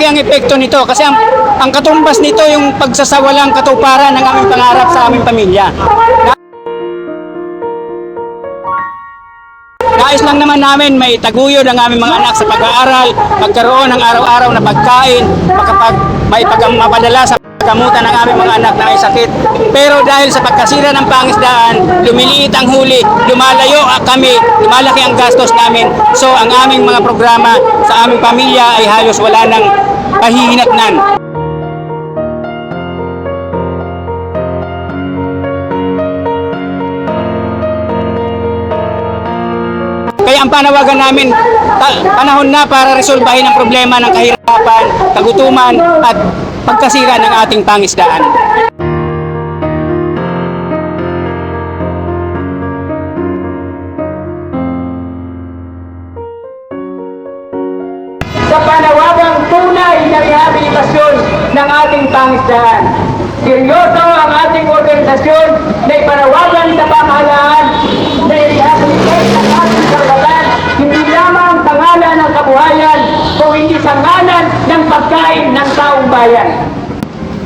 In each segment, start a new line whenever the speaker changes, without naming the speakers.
malaki ang epekto nito kasi ang katumbas nito yung pagsasawalang katuparan ng aming pangarap sa aming pamilya. Nais lang naman namin may taguyod ang aming mga anak sa pag-aaral, magkaroon ng araw-araw na pagkain, mapadala sa gamutan ng aming mga anak na may sakit. Pero dahil sa pagkasira ng pangisdaan, lumiliit ang huli, lumalayo kami, lumalaki ang gastos namin. So ang aming mga programa sa aming pamilya ay halos wala nang pahihinatnan. Kaya ang panawagan namin, panahon na para resolbahin ang problema ng kahirapan, kagutuman at pagkasira ng ating pangisdaan. Sa panawagang tunay na rehabilitasyon ng ating pangisdaan, seryoso ang ating organisasyon na ipanawagan sa pamahalaan na i-rehabilitate ang ating karapatan, hindi lamang sa ngalan ng kabuhayan, kung hindi sa ngalan ng pagkain ng taong bayan.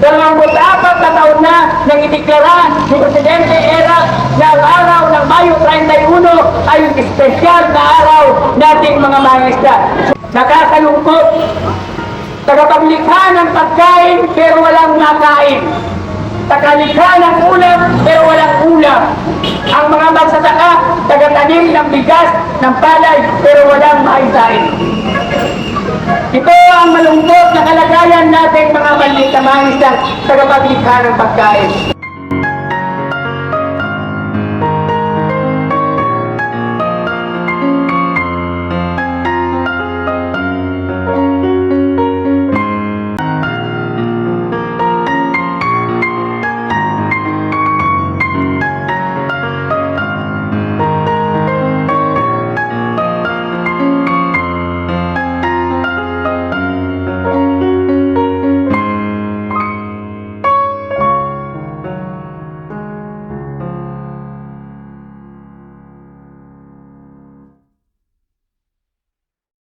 24 na taon na nang ideklara ni Presidente Erap na ang araw ng Mayo 31 ay yung espesyal na araw nating mga mangisda. Nakakalungkot, tagapaglikha ng pagkain pero walang makain. Tagalikha ng ulam pero walang ulam. Ang mga magsasaka, tagatanim ng bigas, ng palay pero walang maisain. Ito ang malungkot na kalagayan natin mga maliit na mangisda, tagapaglikha ng pagkain.